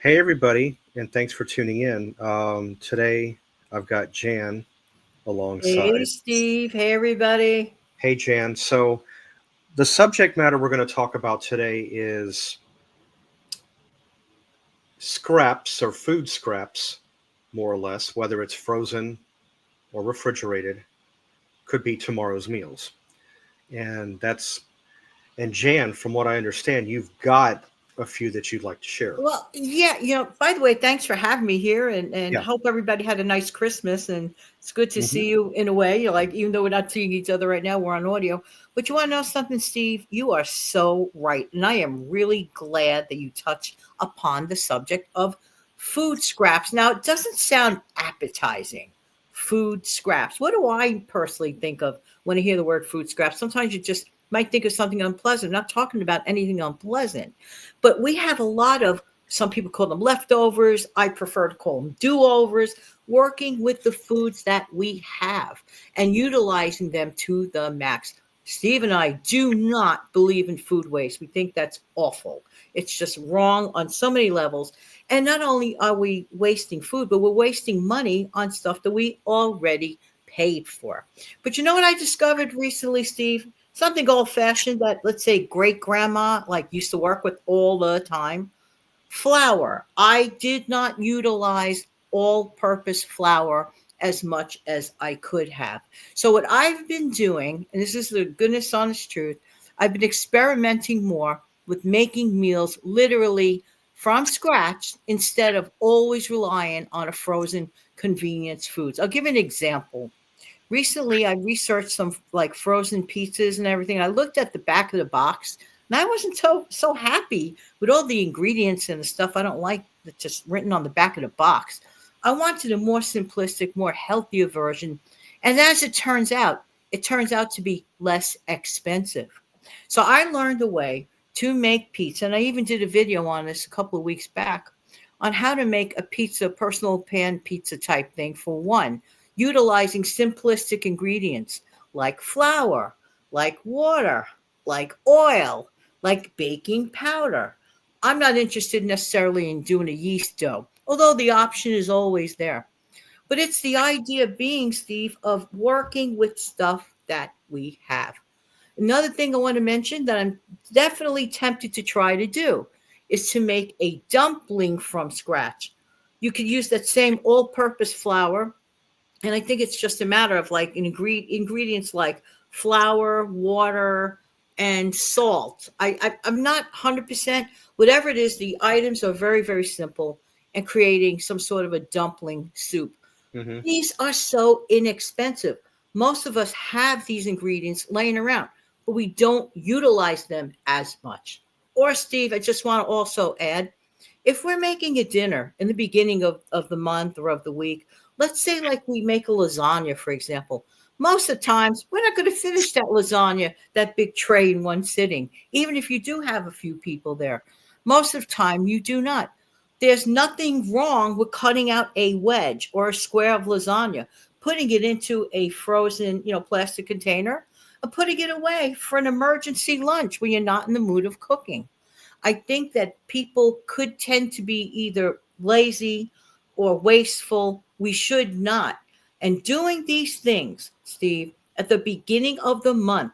Hey, everybody, and thanks for tuning in. Today, I've got Jan Hey, alongside. Steve. Hey, everybody. Hey, Jan. So, the subject matter we're going to talk about today is scraps or food scraps, more or less, whether it's frozen or refrigerated, could be tomorrow's meals. And that's, and Jan, from what I understand, you've got a few that you'd like to share. Well, yeah, by the way, thanks for having me here and Yeah. hope everybody had a nice Christmas. And it's good to Hmm. see you in a way. You're like, even though we're not seeing each other right now, we're on audio. But you want to know something, Steve? You are so right. And I am really glad that you touched upon the subject of food scraps. Now, it doesn't sound appetizing. Food scraps. What do I personally think of when I hear the word food scraps? Sometimes you just might think of something unpleasant. I'm not talking about anything unpleasant, but we have a lot of, some people call them leftovers. I prefer to call them do overs, working with the foods that we have and utilizing them to the max. Steve and I do not believe in food waste. We think that's awful. It's just wrong on so many levels. And not only are we wasting food, but we're wasting money on stuff that we already paid for. But you know what I discovered recently, Steve? Something old fashioned that, let's say, great grandma like used to work with all the time. Flour. I did not utilize all purpose flour as much as I could have. So, what I've been doing, and this is the goodness honest truth, I've been experimenting more with making meals literally from scratch instead of always relying on a frozen convenience foods. I'll give an example. Recently, I researched some like frozen pizzas and everything. I looked at the back of the box, and I wasn't so happy with all the ingredients and the stuff I don't like that's just written on the back of the box. I wanted a more simplistic, more healthier version, and as it turns out to be less expensive. So I learned a way to make pizza, and I even did a video on this a couple of weeks back on how to make a pizza, personal pan pizza type thing for one, utilizing simplistic ingredients like flour, like water, like oil, like baking powder. I'm not interested necessarily in doing a yeast dough, although the option is always there. But it's the idea being, Steve, of working with stuff that we have. Another thing I want to mention that I'm definitely tempted to try to do is to make a dumpling from scratch. You could use that same all purpose flour, and I think it's just a matter of like ingredients like flour, water, and salt. I'm not 100%. Whatever it is, the items are very, very simple, and creating some sort of a dumpling soup. Hmm. These are so inexpensive. Most of us have these ingredients laying around, but we don't utilize them as much. Or, Steve, I just want to also add, if we're making a dinner in the beginning of the month or of the week, let's say like we make a lasagna, for example. Most of the times, we're not going to finish that lasagna, that big tray in one sitting, even if you do have a few people there. Most of the time, you do not. There's nothing wrong with cutting out a wedge or a square of lasagna, putting it into a frozen, plastic container, and putting it away for an emergency lunch when you're not in the mood of cooking. I think that people could tend to be either lazy or wasteful. We should not. And doing these things, Steve, at the beginning of the month,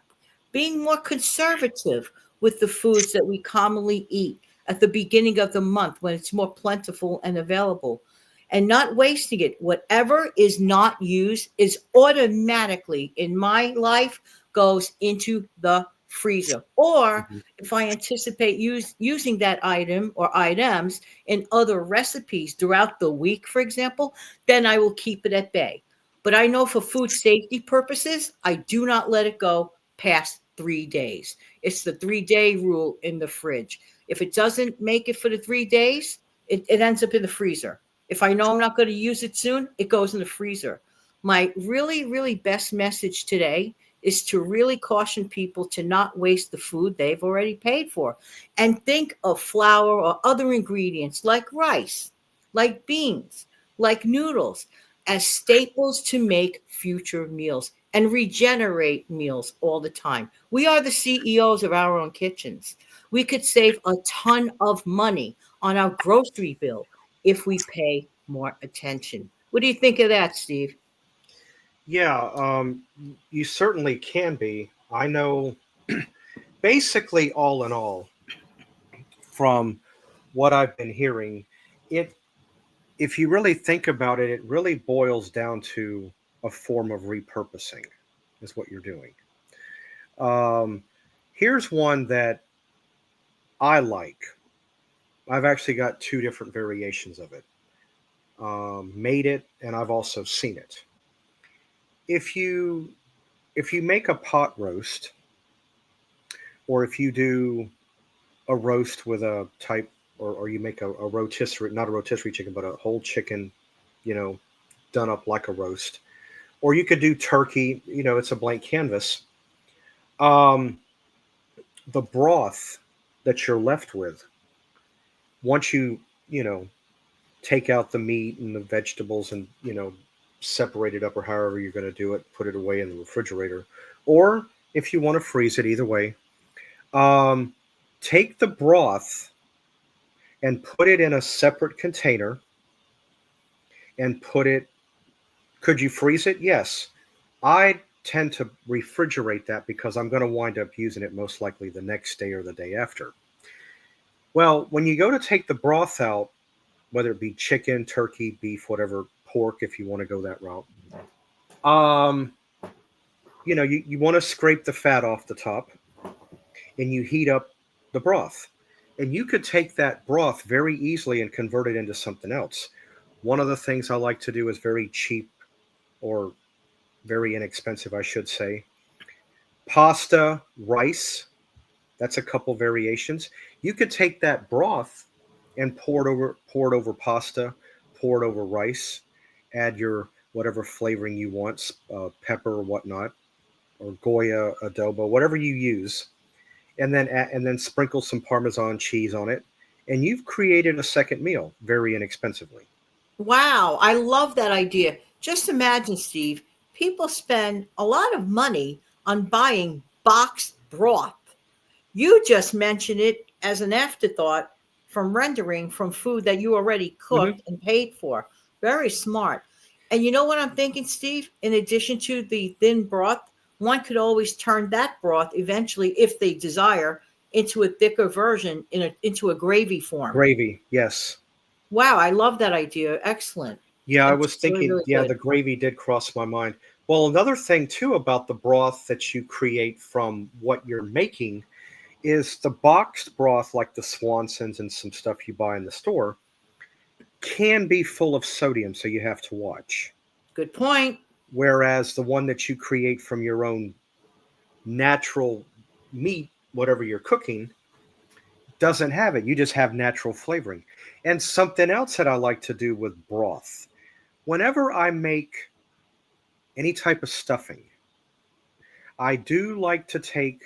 being more conservative with the foods that we commonly eat at the beginning of the month when it's more plentiful and available, and not wasting it. Whatever is not used is automatically, in my life, goes into the freezer. Or Hmm. if I anticipate using that item or items in other recipes throughout the week, for example, then I will keep it at bay. But I know for food safety purposes, I do not let it go past 3 days. It's the 3 day rule in the fridge. If it doesn't make it for the 3 days, it ends up in the freezer. If I know I'm not going to use it soon, it goes in the freezer. My really, really best message today is to really caution people to not waste the food they've already paid for and think of flour or other ingredients like rice, like beans, like noodles as staples to make future meals and regenerate meals all the time. We are the CEOs of our own kitchens. We could save a ton of money on our grocery bill if we pay more attention. What do you think of that, Steve? Yeah, you certainly can be. I know basically all in all, from what I've been hearing, it if you really think about it, it really boils down to a form of repurposing, is what you're doing. Um, Here's one that I like. I've actually got two different variations of it. Made it, and I've also seen it. If you make a pot roast, or if you do a roast with a type, or you make a rotisserie, not a rotisserie chicken, but a whole chicken, you know, done up like a roast, or you could do turkey. It's a blank canvas. Um, the broth that you're left with, once you know take out the meat and the vegetables and separate it up, or however you're going to do it, put it away in the refrigerator, or if you want to freeze it, either way. um, Take the broth and put it in a separate container and put it. Could you freeze it? Yes. I tend to refrigerate that because I'm going to wind up using it most likely the next day or the day after. Well, when you go to take the broth out, whether it be chicken, turkey, beef, whatever, pork, if you want to go that route, um, you want to scrape the fat off the top, and you heat up the broth. And you could take that broth very easily and convert it into something else. One of the things I like to do is very cheap, or very inexpensive, I should say. Pasta, rice, that's a couple variations. You could take that broth and pour it over pasta, pour it over rice, add your whatever flavoring you want, pepper or whatnot, or Goya, adobo, whatever you use, and then sprinkle some Parmesan cheese on it, and you've created a second meal very inexpensively. Wow, I love that idea. Just imagine, Steve, people spend a lot of money on buying boxed broth. You just mentioned it as an afterthought from rendering from food that you already Hmm. cooked and paid for. Very smart. And you know what I'm thinking, Steve? In addition to the thin broth, one could always turn that broth eventually, if they desire, into a thicker version into a gravy form. Gravy, yes. Wow, I love that idea. Excellent. Yeah, I That's was really, thinking, really yeah, good. the gravy did cross my mind. Well, another thing too about the broth that you create from what you're making is the boxed broth, like the Swansons and some stuff you buy in the store, can be full of sodium, so you have to watch. Good point. Whereas the one that you create from your own natural meat, whatever you're cooking, doesn't have it. You just have natural flavoring. And something else that I like to do with broth, whenever I make any type of stuffing, I do like to take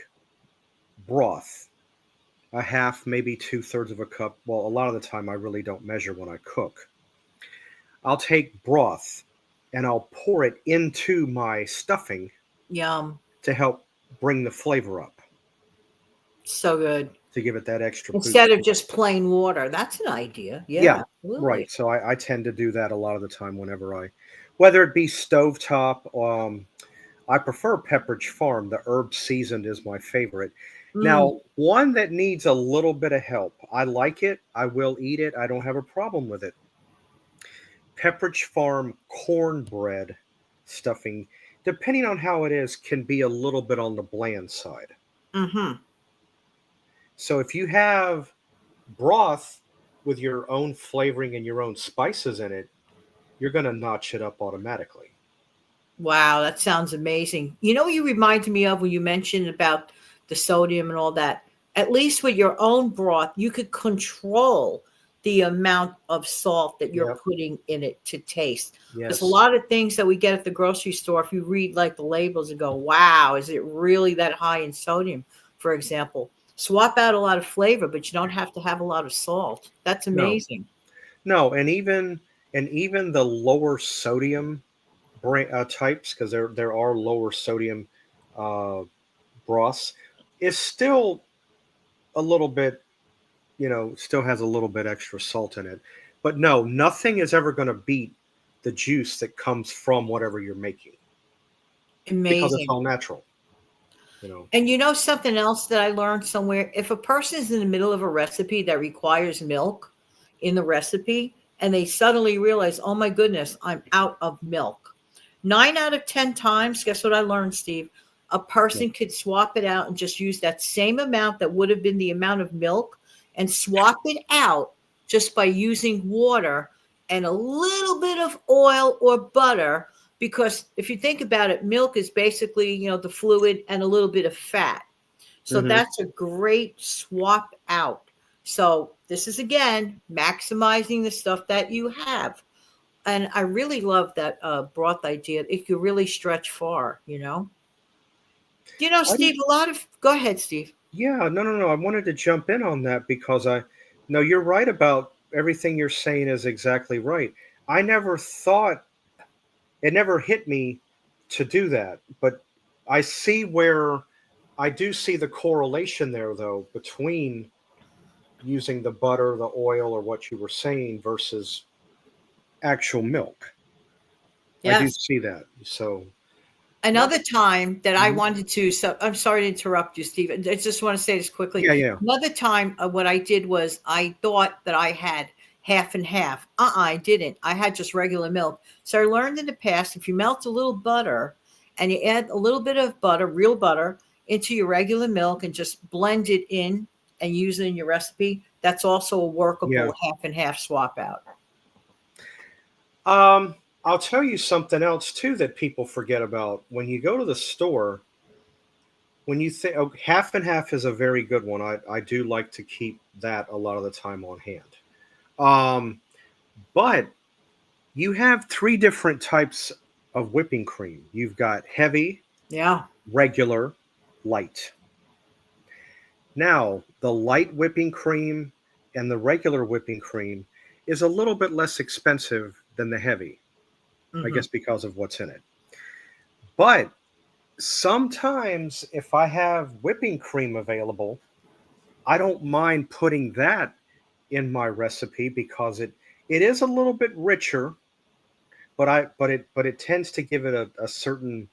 broth, a half, maybe two-thirds of a cup. Well, a lot of the time I really don't measure when I cook. I'll take broth and I'll pour it into my stuffing Yum. to help bring the flavor up, So good. to give it that extra Instead boost. of just plain water. That's an idea. Yeah, Yeah, right. absolutely. So I tend to do that a lot of the time whenever whether it be stovetop. I prefer Pepperidge Farm. The herb seasoned is my favorite. Mm, Now, one that needs a little bit of help. I like it. I will eat it. I don't have a problem with it. Pepperidge Farm cornbread stuffing, depending on how it is, can be a little bit on the bland side. hmm. So if you have broth with your own flavoring and your own spices in it, you're going to notch it up automatically. Wow, that sounds amazing. You know what you reminded me of when you mentioned about the sodium and all that? At least with your own broth, you could control the amount of salt that you're Yep. putting in it to taste. Because a Yes. lot of things that we get at the grocery store, if you read like the labels and go, wow, is it really that high in sodium, for example? Swap out a lot of flavor, but you don't have to have a lot of salt. That's No. amazing. No, and even the lower sodium types, because there are lower sodium uh, broths, is still a little bit. still has a little bit extra salt in it. But no, nothing is ever going to beat the juice that comes from whatever you're making because it's Amazing. all natural. You know. And you know something else that I learned somewhere? If a person is in the middle of a recipe that requires milk in the recipe and they suddenly realize, oh my goodness, I'm out of milk. 9 out of 10 times, guess what I learned, Steve? A Yeah. person could swap it out and just use that same amount that would have been the amount of milk and swap it out just by using water and a little bit of oil or butter, because if you think about it, milk is basically, the fluid and a little bit of fat. So Hmm. that's a great swap out. So this is again maximizing the stuff that you have. And I really love that broth idea. It could really stretch far. I Steve, a lot of go ahead, Steve. Yeah, no. I wanted to jump in on that because no, you're right about everything you're saying is exactly right. I never thought it never hit me to do that, but I see where I do see the correlation there though between using the butter, the oil, or what you were saying versus actual milk. I do Yes. see that. So not. Another time that I Mhm. wanted to, so I'm sorry to interrupt you, Steve. I just want to say this quickly. Yeah, yeah, Another time, what I did was I thought that I had half and half. I didn't. I had just regular milk. So I learned in the past, if you melt a little butter and you add a little bit of butter, real butter, into your regular milk and just blend it in and use it in your recipe, that's also a yeah. workable half and half swap out. I'll tell you something else too that people forget about when you go to the store. When you think half and half is a very good one. I do like to keep that a lot of the time on hand. Um, but you have three different types of whipping cream. You've got heavy, Yeah. regular, light. Now, the light whipping cream and the regular whipping cream is a little bit less expensive than the heavy, I Hmm. guess because of what's in it. But sometimes if I have whipping cream available, I don't mind putting that in my recipe because it is a little bit richer, but it tends to give it a certain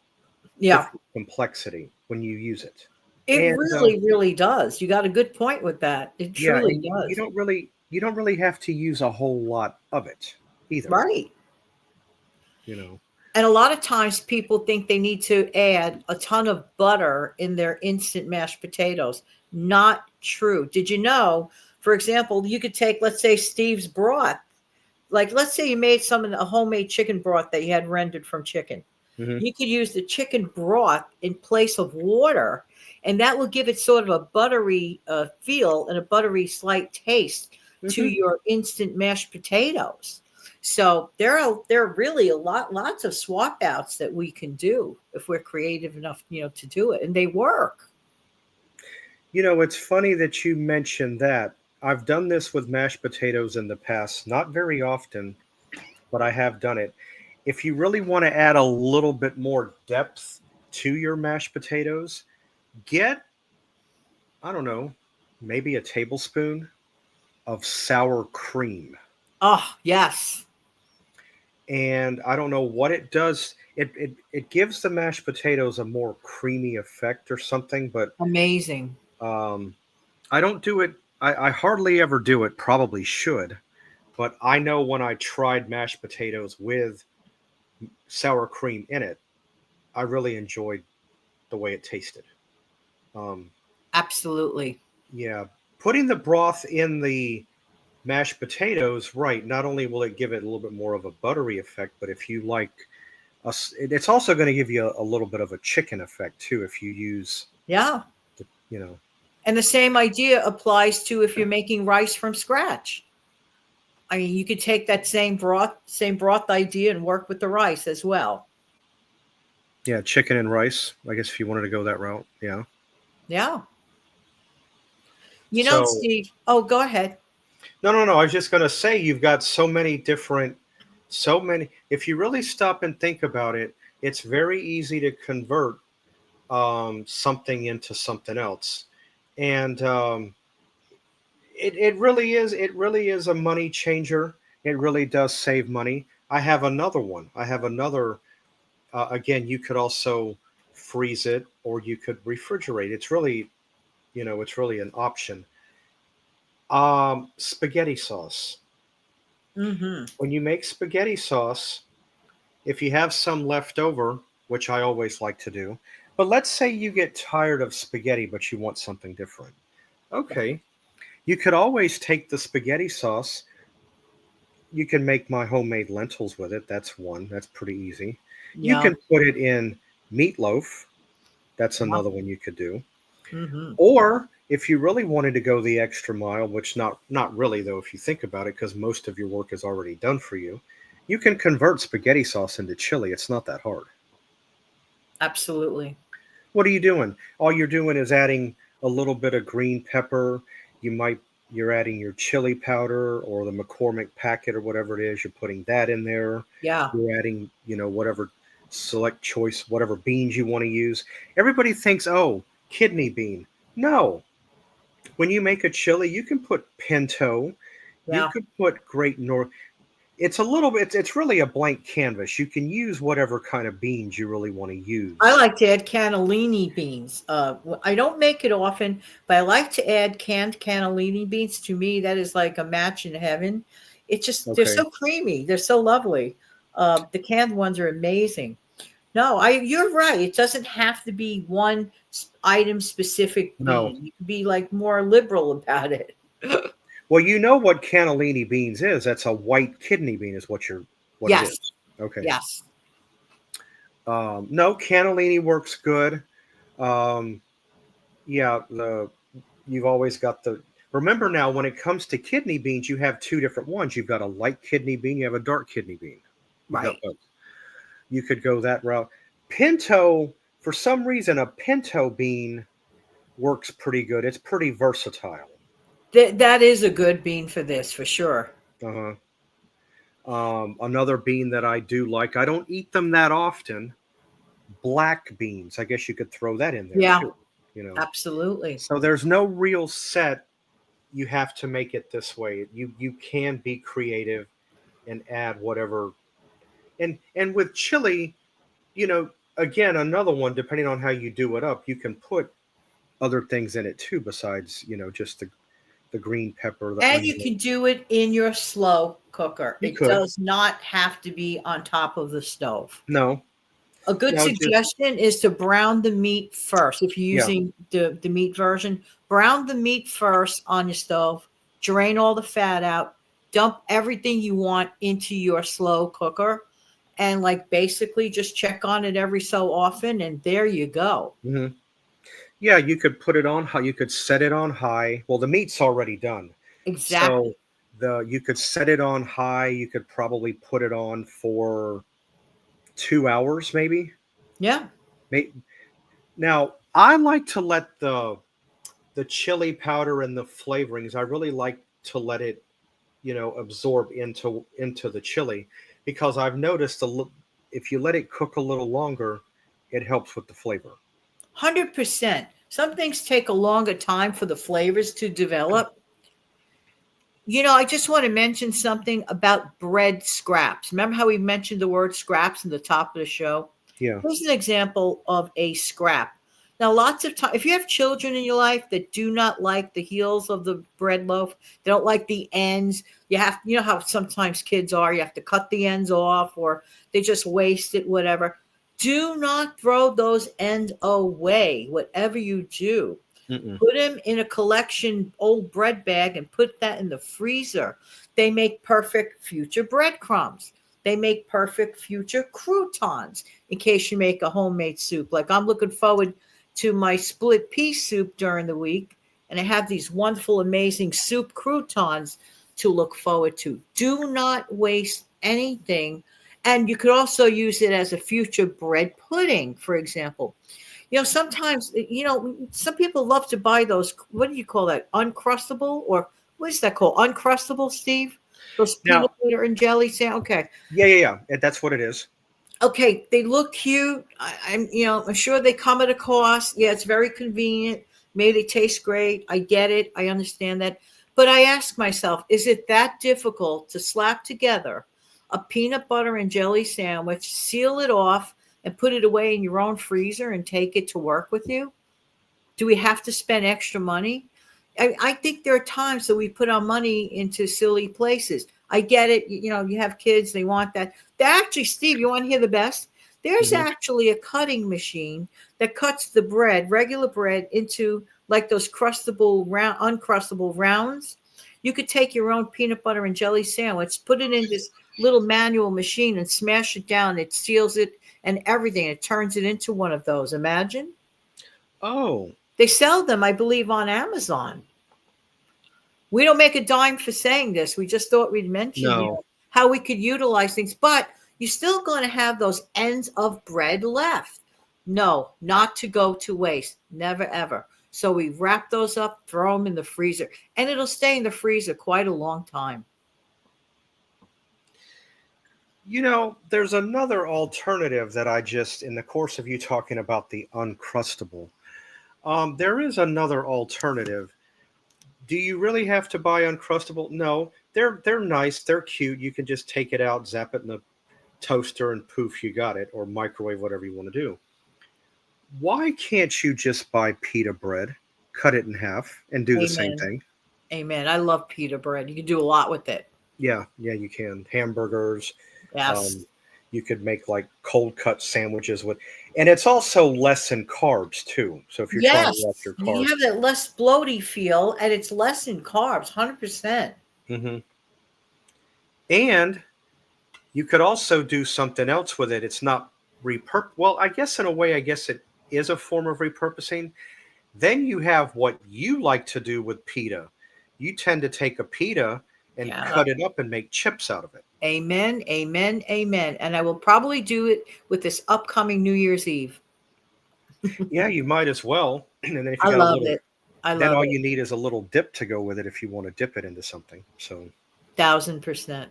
Yeah. different complexity when you use it. It And really, really does. You got a good point with that. It yeah, truly and you does. don't really have to use a whole lot of it either. Right. You know. And a lot of times people think they need to add a ton of butter in their instant mashed potatoes. Not true. Did you know, for example, you could take, let's say, Steve's broth. Like, let's say you made a homemade chicken broth that you had rendered from chicken. Hmm. You could use the chicken broth in place of water, and that will give it sort of a buttery feel and a buttery slight taste to Hmm. your instant mashed potatoes. So there are really lots of swap outs that we can do if we're creative enough, to do it, and they work. It's funny that you mentioned that. I've done this with mashed potatoes in the past, not very often, but I have done it. If you really want to add a little bit more depth to your mashed potatoes, get, I don't know, maybe a tablespoon of sour cream. Oh yes, And I don't know what it does. It gives the mashed potatoes a more creamy effect or something, but amazing. um, I don't do it. I hardly ever do it. Probably should, but I know when I tried mashed potatoes with sour cream in it, I really enjoyed the way it tasted. Um, Absolutely. yeah, putting the broth in the mashed potatoes, right? Not only will it give it a little bit more of a buttery effect, but if you like, it's also going to give you a little bit of a chicken effect too. If you use, Yeah. the, you know, And the same idea applies to if you're making rice from scratch. I mean, you could take that same broth idea and work with the rice as well. yeah, chicken and rice. I guess if you wanted to go that route, yeah. Yeah. So Steve, oh, go ahead. no. I was just going to say you've got so many different, so many. If you really stop and think about it, it's very easy to convert something into something else. And It really is. It really is a money changer. It really does save money. I have another one. I have another. Again, you could also freeze it or you could refrigerate. It's really, it's really an option. Spaghetti sauce. Mm-hmm. When you make spaghetti sauce, if you have some left over, which I always like to do, but let's say you get tired of spaghetti, but you want something different. Okay, you could always take the spaghetti sauce. You can make my homemade lentils with it. That's one. That's pretty easy. You Yeah. can put it in meatloaf. That's Yeah. another one you could do. Mm-hmm. Or if you really wanted to go the extra mile, which not really though, if you think about it, because most of your work is already done for you, you can convert spaghetti sauce into chili. It's not that hard. Absolutely. What are you doing? All you're doing is adding a little bit of green pepper. You're adding your chili powder or the McCormick packet or whatever it is. You're putting that in there. Yeah. You're adding, whatever select choice, whatever beans you want to use. Everybody thinks, oh, kidney bean. No. When you make a chili, you can put pinto. You Yeah. could put Great North. It's a little bit. It's really a blank canvas. You can use whatever kind of beans you really want to I use. like to add cannellini beans. I don't make it often, but I like to add canned cannellini beans. To me, that is like a match in heaven. They're Okay. so creamy. They're so lovely. The canned ones are amazing. No, you're right. It doesn't have to be one item specific No. bean. You can be like more liberal about it. Well, you know what cannellini beans is. That's a white kidney bean, is what it Yes. is. Okay. Yes. No, cannellini works good. Um, yeah, you've always got the. Remember now, when it comes to kidney beans, you have two different ones. You've got a light kidney bean. You have a dark kidney bean. You've got Right. both. You could go that route. Pinto, for some reason, a pinto bean works pretty good. It's pretty versatile. That is a good bean for this, for sure. Uh-huh. Another bean that I do like, I don't eat them that often. Black beans. I guess you could throw that in there Yeah, too. You know, absolutely. so there's no real set. You have to make it this way. You can be creative and add whatever. And with chili, again, another one. Depending on how you do it up, you can put other things in it too, besides just the green pepper, the And you onion. can do it in your slow cooker. You It could. does not have to be on top of the stove. No, A good no, just suggestion is to brown the meat first. If you're yeah. using the meat version, brown the meat first on your stove, drain all the fat out, dump everything you want into your slow cooker, and like basically just check on it every so often, and there you go. Hmm. Yeah, you could put it on high. You could set it on high. Well, the meat's already done, so Exactly. you could set it on high. You could probably put it on for 2 hours, maybe. Yeah. May- Now, I like to let the chili powder and the flavorings. I really like to let it, absorb into the chili, because I've noticed if you let it cook a little longer, it helps with the flavor. 100%. Some things take a longer time for the flavors to develop. I just want to mention something about bread scraps. Remember how we mentioned the word scraps in the top of the show? Yeah. Here's an example of a scrap. Now, lots of time, if you have children in your life that do not like the heels of the bread loaf, they don't like the ends. You know how sometimes kids are, you have to cut the ends off or they just waste it, whatever. Do not throw those ends away, whatever you do. Mm-mm. Put them in a collection old bread bag and put that in the freezer. They make perfect future breadcrumbs. They make perfect future croutons in case you make a homemade soup. Like I'm looking forward to my split pea soup during the week, and I have these wonderful, amazing soup croutons to look forward to. Do not waste anything. And you could also use it as a future bread pudding, for example. Sometimes, some people love to buy those, what do you call that? Uncrustable, or what is that called? Uncrustable, Steve? Those peanut Now, butter and jelly Okay. yeah. That's what it is. Okay. They look cute. I'm sure they come at a cost. Yeah, it's very convenient. Maybe they taste great. I get it. I understand that. But I ask myself, is it that difficult to slap together a peanut butter and jelly sandwich, seal it off, and put it away in your own freezer and take it to work with you? Do we have to spend extra money? I think there are times that we put our money into silly places. I get it. You have kids, they want that. Actually, Steve, you want to hear the best? There's Mhm. actually a cutting machine that cuts the bread, regular bread, into like those uncrustable rounds. You could take your own peanut butter and jelly sandwich, put it in this little manual machine and smash it down. It seals it and everything. It turns it into one of those. Imagine. Oh, They sell them, I believe, on Amazon. We don't make a dime for saying this. We just thought we'd mention, no. how we could utilize things, but you're still going to have those ends of bread left. No, not to go to waste. Never, ever. So we wrap those up, throw them in the freezer, and it'll stay in the freezer quite a long time. There's another alternative that in the course of you talking about the Uncrustable, there is another alternative. Do you really have to buy Uncrustable? No, they're nice, they're cute. You can just take it out, zap it in the toaster, and poof, you got it, or microwave, whatever you want to do. Why can't you just buy pita bread, cut it in half, and do the same Amen. thing? Amen. I love pita bread. You can do a lot with it. Yeah, you can. Hamburgers. Yes. Um, you could make like cold cut sandwiches with, and it's also less in carbs too. So if you're trying to Yes. watch your You have carbs, that less bloaty feel, and it's less in carbs, 100%. hmm and you could also do something else with it. It's not Well, I guess in a way, I guess it is a form of repurposing. Then you have what you like to do with pita. You tend to take a pita and Yeah. cut it up and make chips out of it. Amen, amen, amen. And I will probably do it with this upcoming New Year's Eve. Yeah, you might as well. And then if you I got a love little, it. I then love all it. you need is a little dip to go with it if you want to dip it into something. So, 1000%.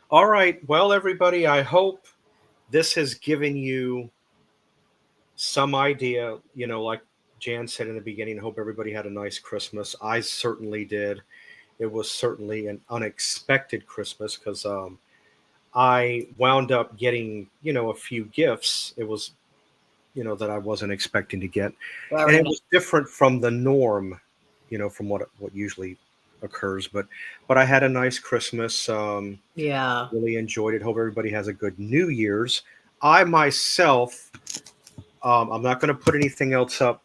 all right. Well, everybody, I hope this has given you some idea. Like Jan said in the beginning, I hope everybody had a nice Christmas. I certainly did. It was certainly an unexpected Christmas because I wound up getting, a few gifts. It was, that I wasn't expecting to get. And Very it nice. was different from the norm, from what usually occurs. But I had a nice Christmas. Yeah. Really enjoyed it. Hope everybody has a good New Year's. I myself, I'm not going to put anything else up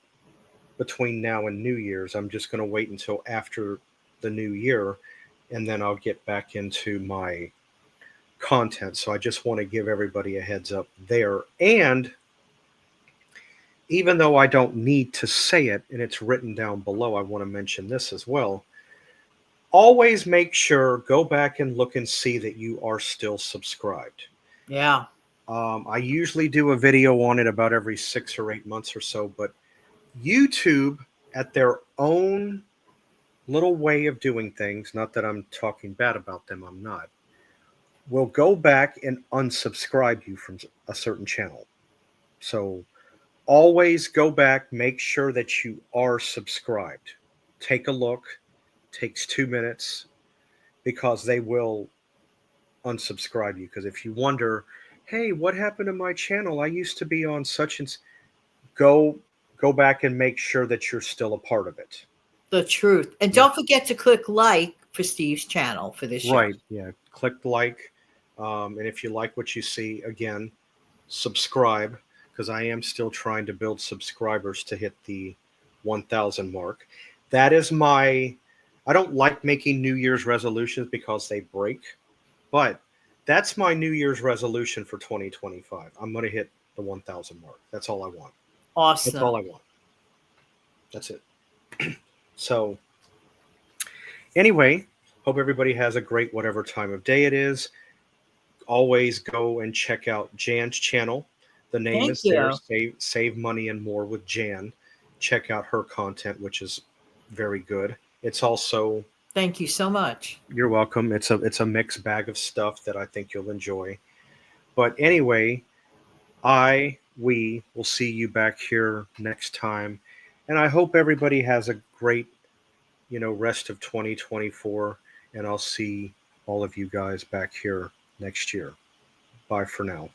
between now and New Year's. I'm just going to wait until after the new year, and then I'll get back into my content. So I just want to give everybody a heads up there. And even though I don't need to say it and it's written down below, I want to mention this as well. Always make sure, go back and look and see that you are still subscribed. Yeah. I usually do a video on it about every 6 or 8 months or so, but YouTube, at their own little way of doing things, not that I'm talking bad about them, I'm not, will go back and unsubscribe you from a certain channel. So always go back, make sure that you are subscribed. Take a look, takes 2 minutes, because they will unsubscribe you. Because if you wonder, hey, what happened to my channel? I used to be on such and go go back and make sure that you're still a part of it. The truth. And Yeah. don't forget to click like for Steve's channel for this show. Right. Yeah. Click like. And if you like what you see, again, subscribe, because I am still trying to build subscribers to hit the 1,000 mark. That is I don't like making New Year's resolutions because they break, but that's my New Year's resolution for 2025. I'm going to hit the 1,000 mark. That's all I want. That's Awesome. all I want. That's it. So, anyway, hope everybody has a great whatever time of day it is. Always go and check out Jan's channel. The name Thank is there. you. Save Money and More with Jan. Check out her content, which is very good. It's also, Thank you so much. you're welcome. It's a mixed bag of stuff that I think you'll enjoy. But anyway, we will see you back here next time. And I hope everybody has a great, rest of 2024. And I'll see all of you guys back here next year. Bye for now.